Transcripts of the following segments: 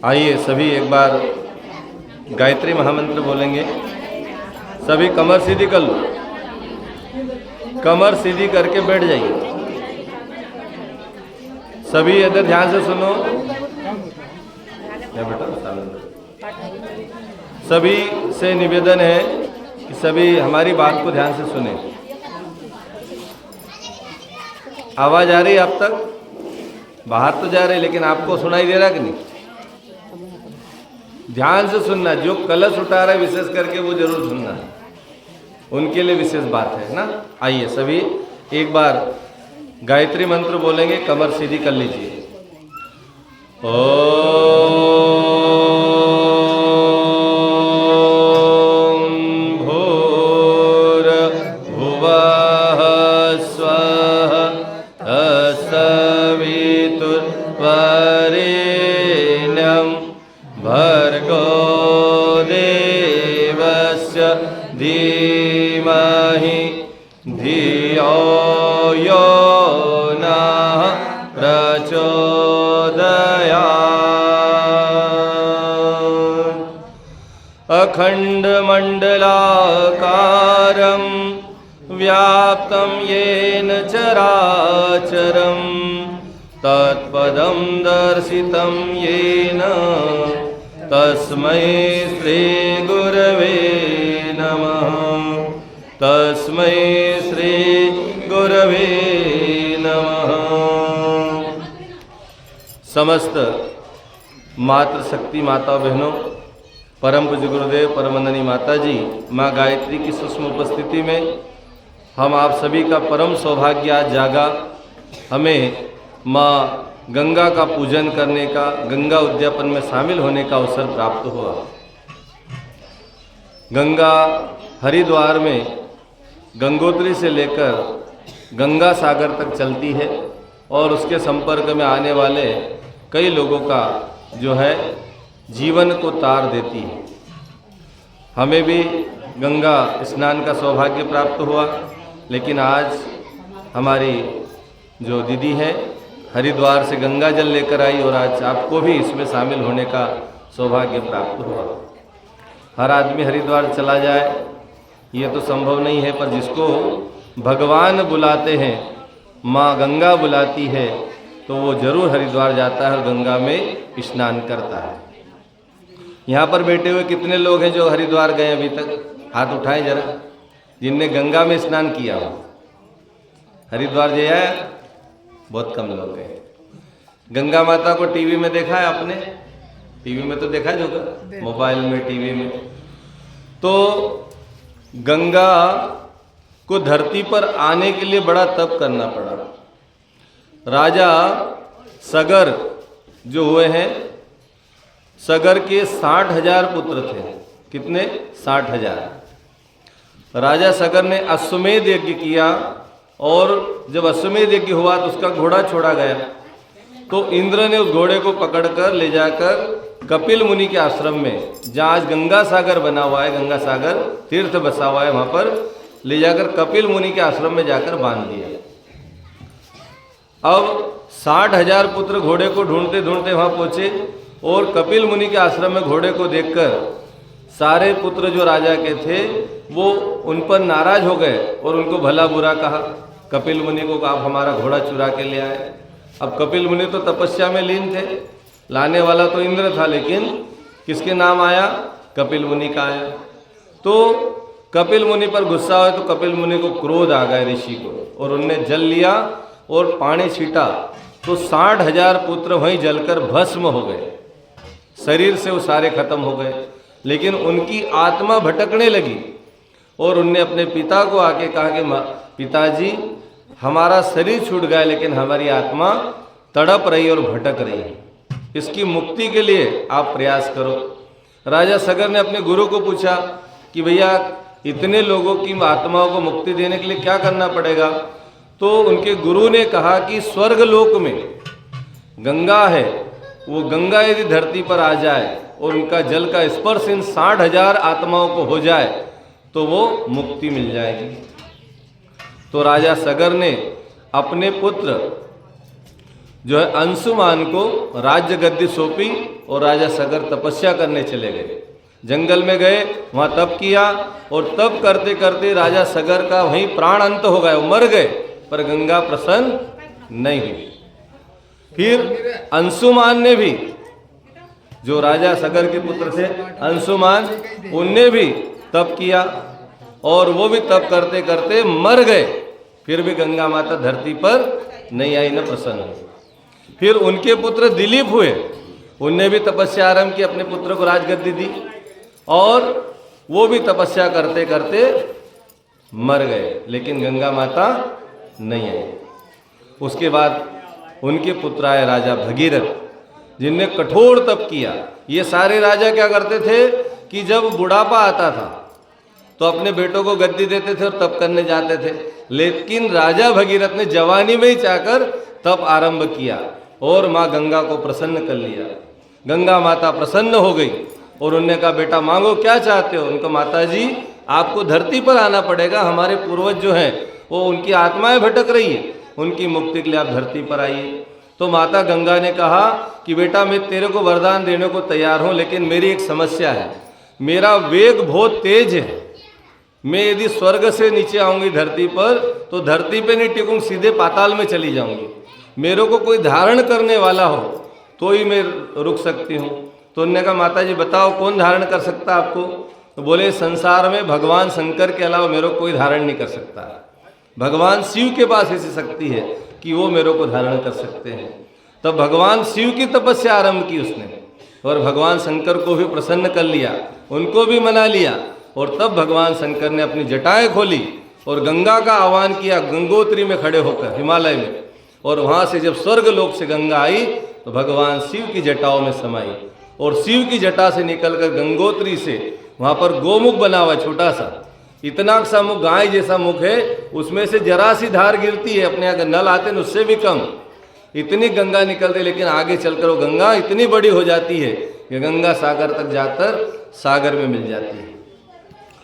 आइए सभी एक बार गायत्री महामंत्र बोलेंगे। सभी कमर सीधी कर लो, कमर सीधी करके बैठ जाइए। सभी इधर ध्यान से सुनो। क्या बेटा, सभी से निवेदन है कि सभी हमारी बात को ध्यान से सुने। आवाज आ रही है आप तक? बाहर तो जा रही, लेकिन आपको सुनाई दे रहा कि नहीं? ध्यान से सुनना। जो कलश उठा रहा है विशेष करके वो जरूर सुनना है, उनके लिए विशेष बात है ना। आइए सभी एक बार गायत्री मंत्र बोलेंगे, कमर सीधी कर लीजिए। धीमहि धियो यो नः प्रचोदयात्। अखण्डमण्डलाकारं व्याप्तं येन चराचरं तत्पदं दर्शितं येन तस्मै श्रीगुरवे नमः। तस्मै श्रीगुरवे नमः। समस्त मातृशक्ति माता बहनों, परम पूज्य गुरुदेव परमवंदनीय माता जी, माँ गायत्री की सूक्ष्म उपस्थिति में हम आप सभी का परम सौभाग्य आज जागा। हमें माँ गंगा का पूजन करने का, गंगा उद्यापन में शामिल होने का अवसर प्राप्त हुआ। गंगा हरिद्वार में गंगोत्री से लेकर गंगा सागर तक चलती है और उसके संपर्क में आने वाले कई लोगों का जो है जीवन को तार देती है। हमें भी गंगा स्नान का सौभाग्य प्राप्त हुआ, लेकिन आज हमारी जो दीदी है हरिद्वार से गंगा जल लेकर आई और आज आपको भी इसमें शामिल होने का सौभाग्य प्राप्त हुआ। हर आदमी हरिद्वार चला जाए ये तो संभव नहीं है, पर जिसको भगवान बुलाते हैं, माँ गंगा बुलाती है, तो वो जरूर हरिद्वार जाता है और गंगा में स्नान करता है। यहाँ पर बैठे हुए कितने लोग हैं जो हरिद्वार गए अभी तक? हाथ उठाएं जरा, जिनने गंगा में स्नान किया हो। हरिद्वार जया है? बहुत कम लोग गए। गंगा माता को टीवी में देखा है आपने? टीवी में तो देखा जो, मोबाइल में, टीवी में। तो गंगा को धरती पर आने के लिए बड़ा तप करना पड़ा। राजा सगर जो हुए हैं, सगर के 60,000 पुत्र थे। कितने? 60,000। राजा सगर ने अश्वमेध यज्ञ किया और जब अश्वमेध यज्ञ हुआ तो उसका घोड़ा छोड़ा गया, तो इंद्र ने उस घोड़े को पकड़कर ले जाकर कपिल मुनि के आश्रम में, जहाँ आज गंगा सागर बना हुआ है, गंगा सागर तीर्थ बसा हुआ है, वहाँ पर ले जाकर कपिल मुनि के आश्रम में जाकर बांध दिया। अब 60,000 पुत्र घोड़े को ढूंढते ढूंढते वहाँ पहुँचे और कपिल मुनि के आश्रम में घोड़े को देखकर सारे पुत्र जो राजा के थे वो उन पर नाराज हो गए और उनको भला बुरा कहा। कपिल मुनि को आप हमारा घोड़ा चुरा के ले आए। अब कपिल मुनि तो तपस्या में लीन थे, लाने वाला तो इंद्र था, लेकिन किसके नाम आया? कपिल मुनि का आया। तो कपिल मुनि पर गुस्सा हुआ तो कपिल मुनि को क्रोध आ गया ऋषि को, और उनने जल लिया और पानी छीटा तो 60,000 पुत्र वहीं जलकर भस्म हो गए। शरीर से वो सारे खत्म हो गए, लेकिन उनकी आत्मा भटकने लगी और उनने अपने पिता को आके कहा कि पिताजी, हमारा शरीर छूट गया लेकिन हमारी आत्मा तड़प रही और भटक रही है, इसकी मुक्ति के लिए आप प्रयास करो। राजा सगर ने अपने गुरु को पूछा कि भैया इतने लोगों की आत्माओं को मुक्ति देने के लिए क्या करना पड़ेगा? तो उनके गुरु ने कहा कि स्वर्ग लोक में गंगा है, वो गंगा यदि धरती पर आ जाए और उनका जल का स्पर्श इन 60,000 आत्माओं को हो जाए तो वो मुक्ति मिल जाएगी। तो राजा सगर ने अपने पुत्र जो है अंशुमान को राज्य गद्दी सौंपी और राजा सगर तपस्या करने चले गए। जंगल में गए, वहाँ तप किया और तप करते करते राजा सगर का वहीं प्राण अंत हो गया, वो मर गए, पर गंगा प्रसन्न नहीं हुई। फिर अंशुमान ने भी, जो राजा सगर के पुत्र थे अंशुमान, उनने भी तप किया और वो भी तप करते करते मर गए, फिर भी गंगा माता धरती पर नहीं आई, न प्रसन्न हुई। फिर उनके पुत्र दिलीप हुए, उनने भी तपस्या आरंभ की, अपने पुत्र को राजगद्दी दी और वो भी तपस्या करते करते मर गए, लेकिन गंगा माता नहीं आई। उसके बाद उनके पुत्र आए राजा भगीरथ, जिनने कठोर तप किया। ये सारे राजा क्या करते थे कि जब बुढ़ापा आता था तो अपने बेटों को गद्दी देते थे और तप करने जाते थे, लेकिन राजा भगीरथ ने जवानी में ही चाहकर तप आरंभ किया और माँ गंगा को प्रसन्न कर लिया। गंगा माता प्रसन्न हो गई और उन्होंने कहा, बेटा मांगो, क्या चाहते हो? उनको, माता जी आपको धरती पर आना पड़ेगा, हमारे पूर्वज जो हैं वो, उनकी आत्माएं भटक रही है, उनकी मुक्ति के लिए आप धरती पर आइए। तो माता गंगा ने कहा कि बेटा मैं तेरे को वरदान देने को तैयार हूँ, लेकिन मेरी एक समस्या है, मेरा वेग बहुत तेज है, मैं यदि स्वर्ग से नीचे आऊँगी धरती पर तो धरती पे नहीं टिकूंगी, सीधे पाताल में चली जाऊँगी, मेरे को कोई धारण करने वाला हो तो ही मैं रुक सकती हूँ। तो उन्होंने कहा, माता जी बताओ कौन धारण कर सकता आपको? तो बोले, संसार में भगवान शंकर के अलावा मेरे को कोई धारण नहीं कर सकता, भगवान शिव के पास ऐसी शक्ति है कि वो मेरे को धारण कर सकते हैं। तब भगवान शिव की तपस्या आरंभ की उसने और भगवान शंकर को भी प्रसन्न कर लिया, उनको भी मना लिया, और तब भगवान शंकर ने अपनी जटाएं खोली और गंगा का आह्वान किया, गंगोत्री में खड़े होकर हिमालय में, और वहाँ से जब स्वर्ग लोक से गंगा आई तो भगवान शिव की जटाओं में समाई और शिव की जटा से निकलकर गंगोत्री से वहाँ पर गोमुख बना हुआ छोटा सा, इतना सा मुख, गाय जैसा मुख है, उसमें से जरा सी धार गिरती है, अपने अगर नल आते हैं उससे भी कम, इतनी गंगा निकलती, लेकिन आगे चलकर वो गंगा इतनी बड़ी हो जाती है कि गंगा सागर तक जाकर सागर में मिल जाती है।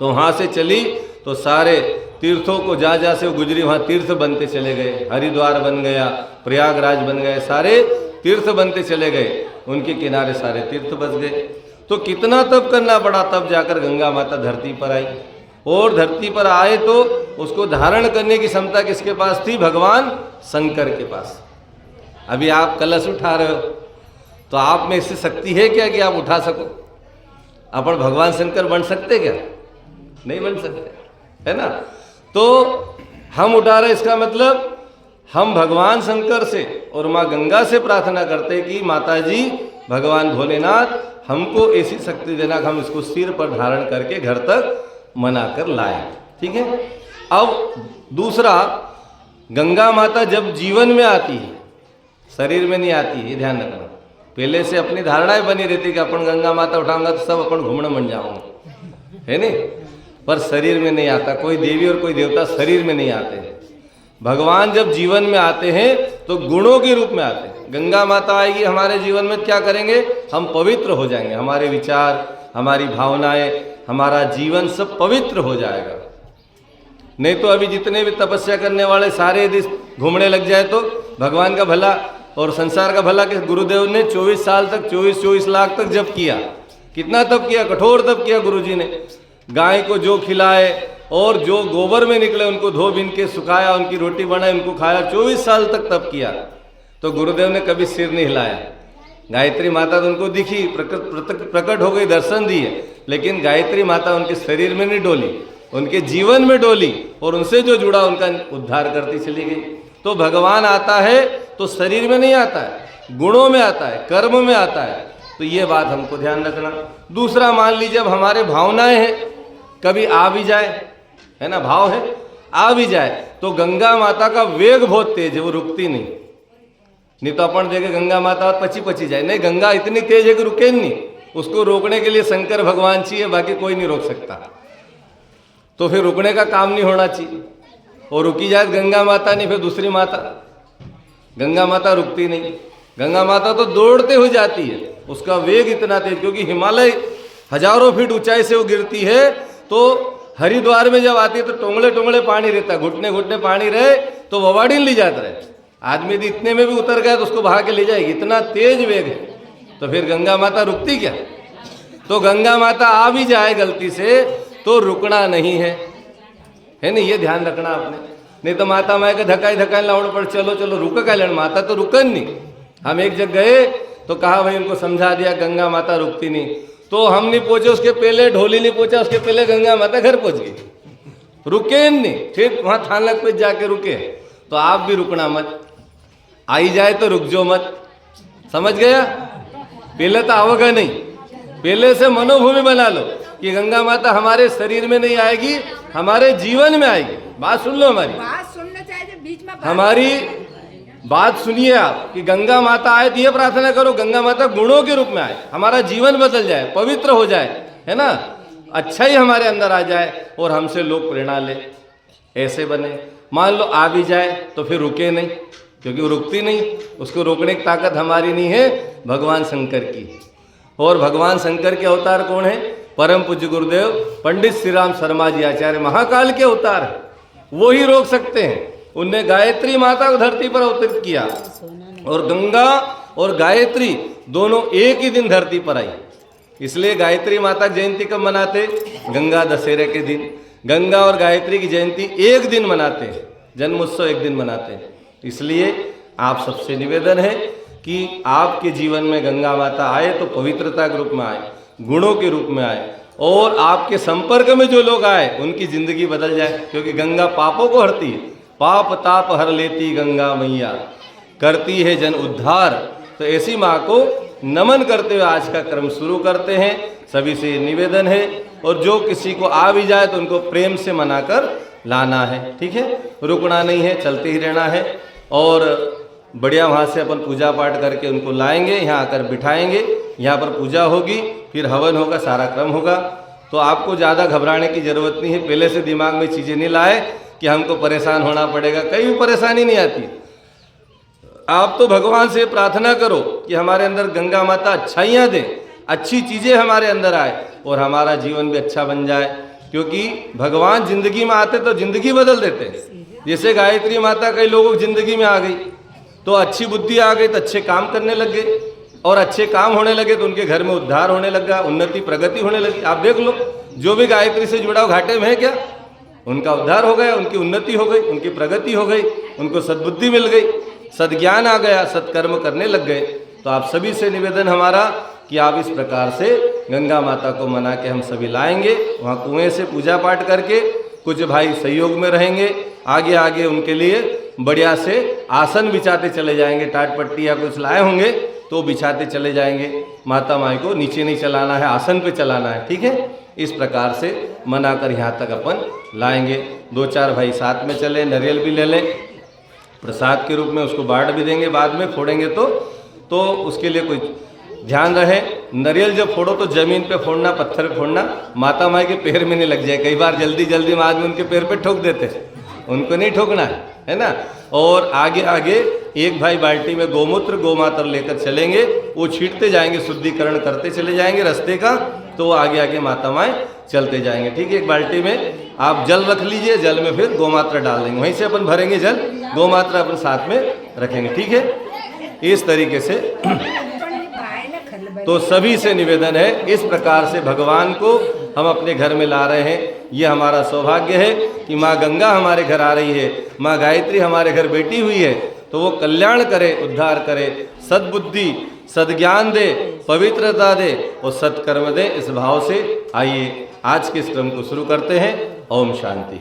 तो वहाँ से चली तो सारे तीर्थों को जहाँ जहाँ से वो गुजरी वहाँ तीर्थ बनते चले गए, हरिद्वार बन गया, प्रयागराज बन गए, सारे तीर्थ बनते चले गए, उनके किनारे सारे तीर्थ बस गए। तो कितना तप करना पड़ा, तब जाकर गंगा माता धरती पर आई, और धरती पर आए तो उसको धारण करने की क्षमता किसके पास थी? भगवान शंकर के पास। अभी आप कलश उठा रहे हो तो आप में इससे शक्ति है क्या कि आप उठा सको? अपन भगवान शंकर बन सकते क्या? नहीं बन सकते, है ना? तो हम उठा रहे, इसका मतलब हम भगवान शंकर से और माँ गंगा से प्रार्थना करते कि माता जी, भगवान भोलेनाथ हमको ऐसी शक्ति देना कि हम इसको सिर पर धारण करके घर तक मना कर लाए। ठीक है। अब दूसरा, गंगा माता जब जीवन में आती है, शरीर में नहीं आती है, ये ध्यान रखना। पहले से अपनी धारणाएं बनी रहती कि अपन गंगा माता उठाऊंगा तो सब अपन घूमने बन जाऊंगा, है नहीं? पर शरीर में नहीं आता, कोई देवी और कोई देवता शरीर में नहीं आते हैं। भगवान जब जीवन में आते हैं तो गुणों के रूप में आते हैं। गंगा माता आएगी हमारे जीवन में, क्या करेंगे? हम पवित्र हो जाएंगे, हमारे विचार, हमारी भावनाएं, हमारा जीवन सब पवित्र हो जाएगा। नहीं तो अभी जितने भी तपस्या करने वाले सारे यदि घूमने लग जाए तो भगवान का भला और संसार का भला। कि गुरुदेव ने 24 साल तक 24 लाख तक जप किया, कितना तप किया, कठोर तप किया गुरुजी ने। गाय को जो खिलाए और जो गोबर में निकले उनको धो बिन के सुखाया, उनकी रोटी बनाई, उनको खाया, 24 साल तक तप किया। तो गुरुदेव ने कभी सिर नहीं हिलाया। गायत्री माता तो उनको दिखी, प्रकट हो गई, दर्शन दिए, लेकिन गायत्री माता उनके शरीर में नहीं डोली, उनके जीवन में डोली और उनसे जो जुड़ा उनका उद्धार करती चली गई। तो भगवान आता है तो शरीर में नहीं आता है, गुणों में आता है, कर्म में आता है। तो ये बात हमको ध्यान रखना। दूसरा, मान लीजिए अब हमारे भावनाएं हैं, कभी आ भी जाए, है ना, भाव है, आ भी जाए, तो गंगा माता का वेग बहुत तेज है, वो रुकती नहीं तो अपन देखे गंगा माता पची जाए, नहीं, गंगा इतनी तेज है कि रुके नहीं। उसको रोकने के लिए शंकर भगवान चाहिए, बाकी कोई नहीं रोक सकता। तो फिर रुकने का काम नहीं होना चाहिए, और रुकी जाए गंगा माता नहीं, फिर दूसरी माता। गंगा माता रुकती नहीं, गंगा माता तो दौड़ते हुए जाती है, उसका वेग इतना तेज, क्योंकि हिमालय हजारों फीट ऊंचाई से वो गिरती है। तो हरिद्वार में जब आती है तो टोंगले टोंगले पानी रहता है, घुटने घुटने पानी रहे तो ववाड़ीन ली जाता रहे, आदमी यदि इतने में भी उतर गया तो उसको बहा के ले जाएगी, इतना तेज वेग है। तो फिर गंगा माता रुकती क्या? तो गंगा माता आ भी जाए गलती से तो रुकना नहीं है नहीं, ये ध्यान रखना आपने। नहीं तो माता माए के धकाई धकाई लाउड़ पर चलो चलो रुक का लेना, माता तो रुकन नहीं। हम एक जगह गए तो कहा भाई, उनको समझा दिया गंगा माता रुकती नहीं, तो हम नहीं पहुंचे उसके पहले, ढोली नहीं पहुंचा उसके पहले गंगा माता घर पहुंच गई, रुके नहीं। फिर वहां थानक पे जाके रुके। तो आप भी रुकना मत, आई जाए तो रुक जो मत, समझ गया? पहले तो आओगे नहीं, पहले से मनोभूमि बना लो कि गंगा माता हमारे शरीर में नहीं आएगी, हमारे जीवन में आएगी। बात सुन लो, हमारी बात सुनना चाहिए, बीच में हमारी बात सुनिए आप कि गंगा माता आए तो ये प्रार्थना करो गंगा माता गुणों के रूप में आए, हमारा जीवन बदल जाए, पवित्र हो जाए, है ना, अच्छा ही हमारे अंदर आ जाए और हमसे लोग प्रेरणा ले, ऐसे बने। मान लो आ भी जाए तो फिर रुके नहीं, क्योंकि वो रुकती नहीं, उसको रोकने की ताकत हमारी नहीं है, भगवान शंकर की। और भगवान शंकर के अवतार कौन है? परम पूज्य गुरुदेव पंडित श्री राम शर्मा जी आचार्य महाकाल के अवतार है, वो ही रोक सकते हैं। उनने गायत्री माता को धरती पर अवतरित किया और गंगा और गायत्री दोनों एक ही दिन धरती पर आई। इसलिए गायत्री माता जयंती कब मनाते? गंगा दशहरे के दिन। गंगा और गायत्री की जयंती एक दिन मनाते हैं, जन्मोत्सव एक दिन मनाते हैं। इसलिए आप सबसे निवेदन है कि आपके जीवन में गंगा माता आए तो पवित्रता के रूप में आए, गुणों के रूप में आए, और आपके संपर्क में जो लोग आए उनकी जिंदगी बदल जाए। क्योंकि गंगा पापों को हरती है, पाप ताप हर लेती गंगा मैया, करती है जन उद्धार। तो ऐसी माँ को नमन करते हुए आज का क्रम शुरू करते हैं। सभी से निवेदन है, और जो किसी को आ भी जाए तो उनको प्रेम से मनाकर लाना है, ठीक है, रुकना नहीं है, चलते ही रहना है। और बढ़िया वहाँ से अपन पूजा पाठ करके उनको लाएंगे, यहाँ आकर बिठाएंगे, यहाँ पर पूजा होगी, फिर हवन होगा, सारा क्रम होगा। तो आपको ज़्यादा घबराने की ज़रूरत नहीं है, पहले से दिमाग में चीज़ें नहीं लाए कि हमको परेशान होना पड़ेगा, कहीं भी परेशानी नहीं आती। आप तो भगवान से प्रार्थना करो कि हमारे अंदर गंगा माता अच्छाइयाँ दे, अच्छी चीज़ें हमारे अंदर आए और हमारा जीवन भी अच्छा बन जाए। क्योंकि भगवान जिंदगी में आते तो जिंदगी बदल देते हैं। जैसे गायत्री माता कई लोगों की जिंदगी में आ गई तो अच्छी बुद्धि आ गई, तो अच्छे काम करने लग गए, और अच्छे काम होने लगे तो उनके घर में उद्धार होने लगा, उन्नति प्रगति होने लगी। आप देख लो, जो भी गायत्री से जुड़ा हो घाटे में है क्या, उनका उद्धार हो गया, उनकी उन्नति हो गई, उनकी प्रगति हो गई, उनको सद्बुद्धि मिल गई, सद्ज्ञान आ गया, सत्कर्म करने लग गए। तो आप सभी से निवेदन हमारा कि आप इस प्रकार से गंगा माता को मना के हम सभी लाएंगे, वहाँ कुएं से पूजा पाठ करके। कुछ भाई सहयोग में रहेंगे, आगे आगे उनके लिए बढ़िया से आसन बिछाते चले जाएंगे, टाट पट्टी या कुछ लाए होंगे तो बिछाते चले जाएंगे। माता माई को नीचे नहीं चलाना है, आसन पे चलाना है, ठीक है। इस प्रकार से मनाकर यहाँ तक अपन लाएंगे। दो चार भाई साथ में चले, नारियल भी ले लें, प्रसाद के रूप में उसको बांट भी देंगे, बाद में फोड़ेंगे तो उसके लिए कोई ध्यान रहे। नारियल जब फोड़ो तो जमीन पे फोड़ना, पत्थर पे फोड़ना, माता माई के पैर में नहीं लग जाए। कई बार जल्दी जल्दी में आदमी उनके पैर पे ठोक देते हैं, उनको नहीं ठोकना है ना। और आगे आगे एक भाई बाल्टी में गोमूत्र गोमात्र लेकर चलेंगे, वो छींटते जाएंगे, शुद्धिकरण करते चले जाएंगे रास्ते का, तो आगे आगे माता माई चलते जाएंगे, ठीक है। एक बाल्टी में आप जल रख लीजिए, जल में फिर गोमात्र डाल देंगे, वहीं से अपन भरेंगे जल, गोमात्र अपन साथ में रखेंगे, ठीक है। इस तरीके से तो सभी से निवेदन है, इस प्रकार से भगवान को हम अपने घर में ला रहे हैं। ये हमारा सौभाग्य है कि माँ गंगा हमारे घर आ रही है, माँ गायत्री हमारे घर बैठी हुई है, तो वो कल्याण करे, उद्धार करे, सद्बुद्धि सद्ज्ञान दे, पवित्रता दे और सत्कर्म दे। इस भाव से आइए आज के इस क्रम को शुरू करते हैं। ओम शांति।